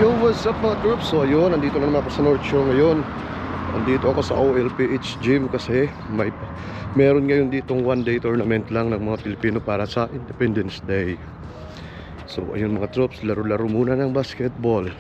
Yo, what's up mga troops? So ayun, nandito na naman ako sa North Shore ngayon. Nandito ako sa OLPH Gym kasi meron ngayon ditong one-day tournament lang ng mga Pilipino para sa Independence Day. So ayun mga troops, laro-laro muna ng basketball.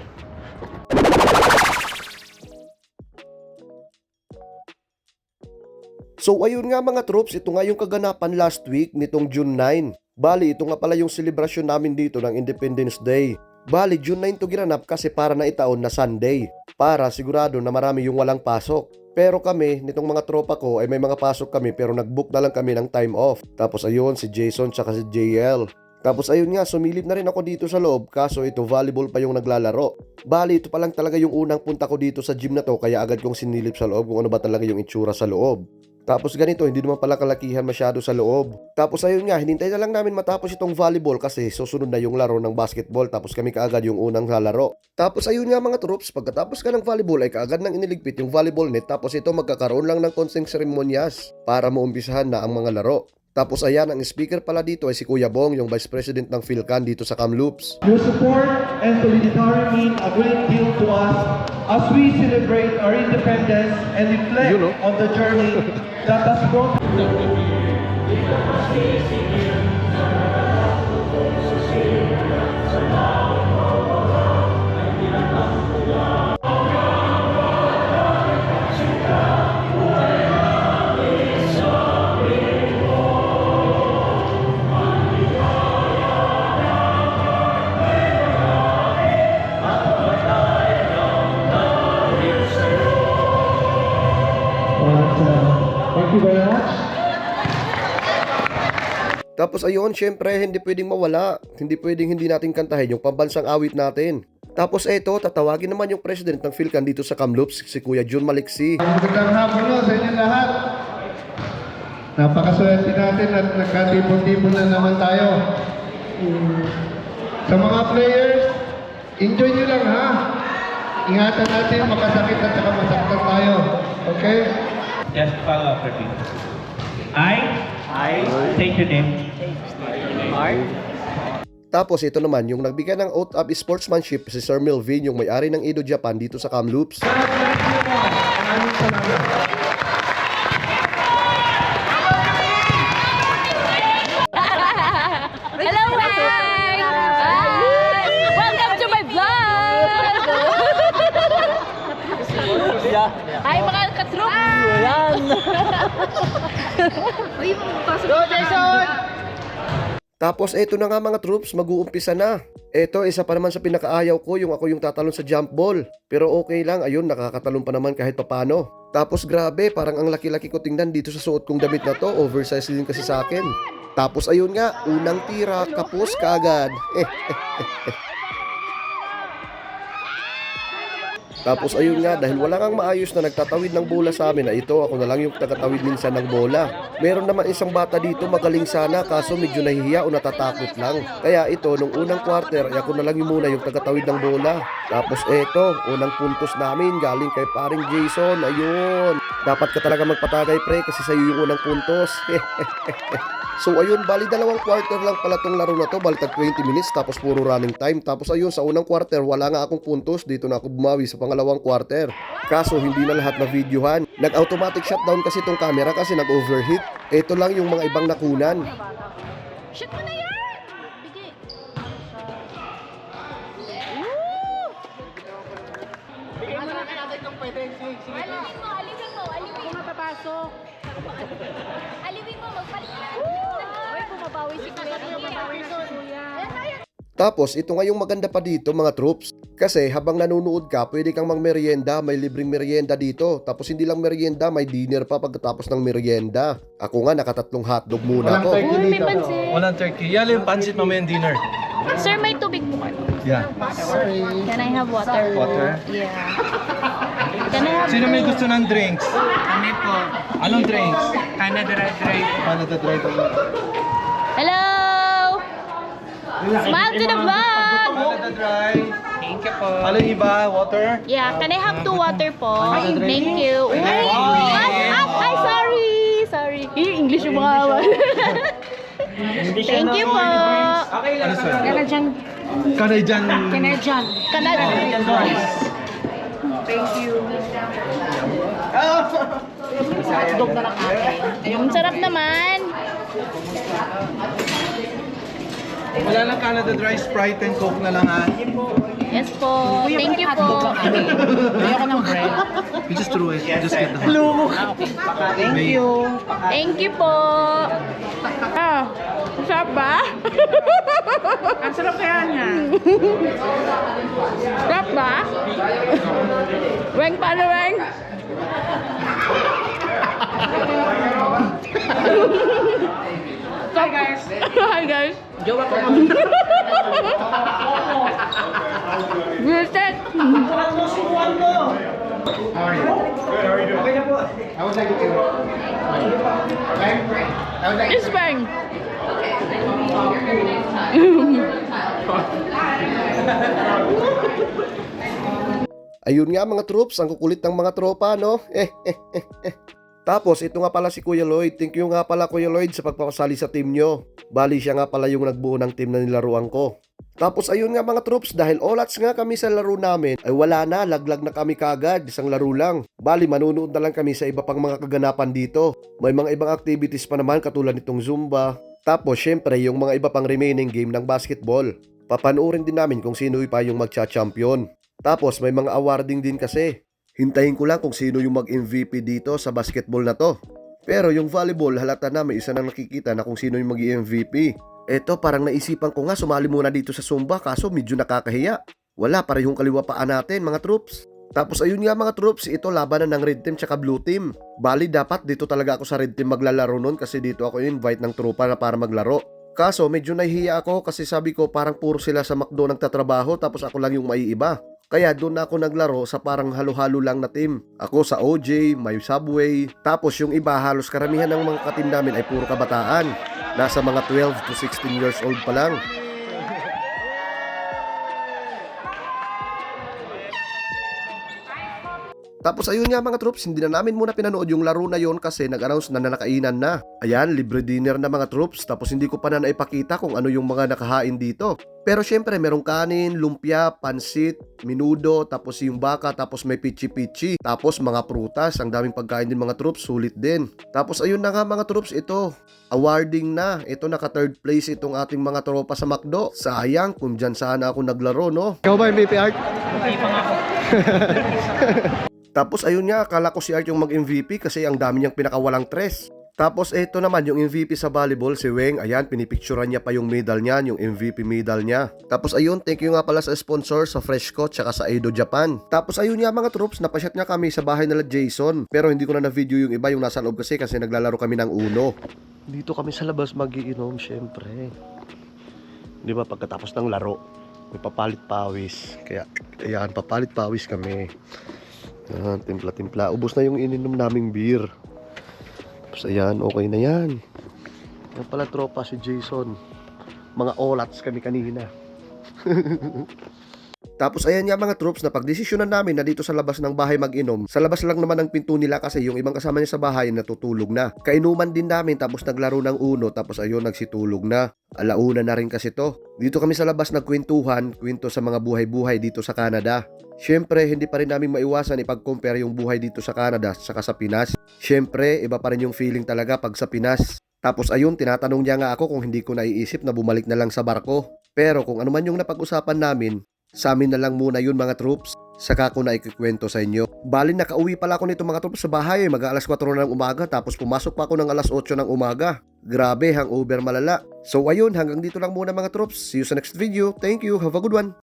So ayun nga mga troops, ito nga yung kaganapan last week nitong June 9. Bali, ito nga pala yung selebrasyon namin dito ng Independence Day. Bali, June 9 to ginanap kasi para na itaon na Sunday. Para sigurado na marami yung walang pasok. Pero kami, nitong mga tropa ko, ay may mga pasok kami pero nag-book na lang kami ng time off. Tapos ayun, si Jason tsaka si JL. Tapos ayun nga, sumilip na rin ako dito sa loob kaso ito volleyball pa yung naglalaro. Bali, ito pa lang talaga yung unang punta ko dito sa gym na to kaya agad kong sinilip sa loob kung ano ba talaga yung itsura sa loob. Tapos ganito, hindi naman pala kalakihan masyado sa loob. Tapos ayun nga, hinintay na lang namin matapos itong volleyball kasi susunod na yung laro ng basketball tapos kami kaagad yung unang lalaro. Tapos ayun nga mga troops, pagkatapos ka ng volleyball ay kaagad nang iniligpit yung volleyball net tapos ito magkakaroon lang ng konseng seremonyas para maumpisahan na ang mga laro. Tapos ayan, ang speaker pala dito ay si Kuya Bong, yung Vice President ng PhilCan dito sa Kamloops. Your support and solidarity mean a great deal to us as we celebrate our independence and reflect on the journey that has brought thank you very much. Tapos ayun, syempre hindi pwedeng mawala. Hindi pwedeng hindi natin kantahin yung pambansang awit natin. Tapos eto, tatawagin naman yung President ng PhilCan dito sa Kamloops, si Kuya Jun Maliksi. Magandang hapon sa inyo lahat. Napakaswerte natin at nagkatipon-tipon na naman tayo. Sa mga players, enjoy nyo lang ha. Ingatan natin, makasakit at saka masaktan tayo. Okay? Just follow up, repeat. I state your name. Tapos ito naman, yung nagbigay ng oath of sportsmanship si Sir Melvin, yung may-ari ng Edo Japan dito sa Kamloops. Hello, guys! Welcome to my vlog! Hi, mga katroop! Yan! Go, Jason! Tapos eto na nga mga troops, mag-uumpisa na. Eto, isa pa naman sa pinakaayaw ko, yung ako yung tatalon sa jump ball. Pero okay lang, ayun, nakakatalon pa naman kahit papano. Tapos grabe, parang ang laki-laki ko tingnan dito sa suot kong damit na to, oversize din kasi sa akin. Tapos ayun nga, unang tira, kapos kaagad. Tapos ayun nga, dahil wala kang maayos na nagtatawid ng bola sa amin na ito, ako na lang yung tagatawid minsan ng bola. Meron naman isang bata dito, magaling sana, kaso medyo nahihiya o natatakot lang. Kaya ito, nung unang quarter, ay ako na lang yung muna yung tagatawid ng bola. Tapos eto, unang puntos namin, galing kay paring Jason, ayun. Dapat ka talaga magpatagay pre, kasi sa'yo yung unang puntos. So ayun, bali dalawang quarter lang pala tong laro na to, bali tag 20 minutes tapos puro running time. Tapos ayun, sa unang quarter wala nga akong puntos, dito na ako bumawi sa pangalawang quarter. Kaso hindi na lahat na videohan. Nag-automatic shutdown kasi tong camera kasi nag-overheat. Ito lang yung mga ibang nakunan. Shoot mo na yan! Bigay! Bigay mo na natin itong pwede. Alibin mo, alibin mo, alibin. Kung mapapasok. Alibin mo, magpalit na. Uy, bumabawi si Kuya. Bumabawi si Kuya. Tapos ito nga yung maganda pa dito mga troops. Kasi habang nanonood ka, pwede kang magmerienda, may libreng merienda dito. Tapos hindi lang merienda, may dinner pa pagkatapos ng merienda. Ako nga nakatatlong hotdog muna ako. Uy, may pansit. Walang turkey. Yan yung pancit mamaya yung dinner. Sir, may tubig po kayo. Yeah. Can I have water? Water? Yeah. Can I have Sino may gusto ng drinks? Kami po, Anong drinks? Canada Dry. Canada Dry. Hello! Smile to the vlog! Canada Dry. Thank you po. Ano yung iba? Water? Yeah, can I have 2 water po? Thank you. Uy, Wow. ay, sorry! Sorry. English yung mga Hindi siya Thank you po. Okay lang. Ano, sir? Kaya dyan. Canadian. Canadian. Canadian rice. Thank you. Hotdog na lang akin. Ang sarap naman. Wala lang Canada Dry, Sprite and Coke na lang ha. Yes po. Thank you po. Ayoko ng bread. You just threw it. Just get the hot. Thank you. Thank you po. Ah, sarap ba? Ang sarap kaya niya. Sarap ba? Weng, paano Weng? Hi guys. Hi guys. Jowa ko. Visit. It's Weng. Ayun nga mga troops, ang kukulit ng mga tropa, no? Tapos, ito nga pala si Kuya Lloyd. Thank you nga pala Kuya Lloyd sa pagpapasali sa team nyo. Bali, siya nga pala yung nagbuo ng team na nilaruan ko. Tapos, ayun nga mga troops, dahil olats nga kami sa laro namin, ay wala na, laglag na kami kagad, isang laro lang. Bali, manunood na lang kami sa iba pang mga kaganapan dito. May mga ibang activities pa naman katulad nitong Zumba. Tapos, syempre, yung mga iba pang remaining game ng basketball. Papanoorin din namin kung sino pa yung magcha-champion. Tapos, may mga awarding din kasi. Hintayin ko lang kung sino yung mag-MVP dito sa basketball na to. Pero yung volleyball, halata na may isa na nakikita na kung sino yung mag-MVP. Eto, parang naisipan ko nga sumali muna dito sa Zumba kaso medyo nakakahiya. Wala, parehong kaliwa paan natin mga troops. Tapos ayun nga mga troops, ito labanan ng red team tsaka blue team. Bali dapat dito talaga ako sa red team maglalaro nun kasi dito ako invite ng tropa na para maglaro. Kaso medyo nahihiya ako kasi sabi ko parang puro sila sa McDo nagtatrabaho tapos ako lang yung maiiba. Kaya doon ako naglaro sa parang halo-halo lang na team. Ako sa OJ, may Subway. Tapos yung iba halos karamihan ng mga katim namin ay puro kabataan. Nasa mga 12 to 16 years old pa lang. Tapos ayun nga mga troops, hindi na namin muna pinanood yung laro na yon kasi nag-announce na nakainan na. Ayan, libre dinner na mga troops, tapos hindi ko pa na naipakita kung ano yung mga nakahain dito. Pero syempre merong kanin, lumpia, pansit, minudo, tapos yung baka, tapos may pichi-pichi, tapos mga prutas, ang daming pagkain din mga troops, sulit din. Tapos ayun na nga mga troops, ito, awarding na. Ito naka third place itong ating mga tropa sa McDo. Sayang kung dyan sana ako naglaro, no? Ikaw ba MVP Art? Okay pa nga ako. Tapos ayun nga, akala ko si Art yung mag-MVP kasi ang dami niyang pinakawalang tres. Tapos ito naman yung MVP sa volleyball, si Weng. Ayan, pinipicturean niya pa yung medal niya, yung MVP medal niya. Tapos ayun, thank you nga pala sa sponsor, sa Freshco, tsaka sa Edo Japan. Tapos ayun nga mga troops, napasyat nga kami sa bahay nila Jason. Pero hindi ko na na-video yung iba, yung nasa loob kasi naglalaro kami ng Uno. Dito kami sa labas magiinom, syempre. Di ba pagkatapos ng laro, may papalit pawis. Kaya, ayan, papalit pawis kami. Ayan, timpla-timpla. Ubos na yung ininom naming beer. Tapos ayan, okay na yan. Yan pala tropa si Jason. Mga olats kami kanina. Tapos ayan nga mga troops, na pagdesisyonan namin na dito sa labas ng bahay mag-inom. Sa labas lang naman ng pinto nila kasi yung ibang kasama niya sa bahay natutulog na. Kainuman din namin tapos naglaro ng Uno tapos ayun nagsitulog na. Alauna na rin kasi to. Dito kami sa labas nagkwentuhan, kwento sa mga buhay-buhay dito sa Canada. Syempre, hindi pa rin namin maiwasan ipag-compare yung buhay dito sa Canada saka sa Pinas. Syempre, iba pa rin yung feeling talaga pag sa Pinas. Tapos ayun, tinatanong niya nga ako kung hindi ko naiisip na bumalik na lang sa barko. Pero kung ano man yung napag-usapan namin, sa amin na lang muna yun mga troops. Saka ko na ikikwento sa inyo. Bali nakauwi pala ako nito mga troops sa bahay. Mag-alas 4 na ng umaga tapos pumasok pa ako ng alas 8 ng umaga. Grabe, hangover malala. So ayun, hanggang dito lang muna mga troops. See you sa next video. Thank you. Have a good one.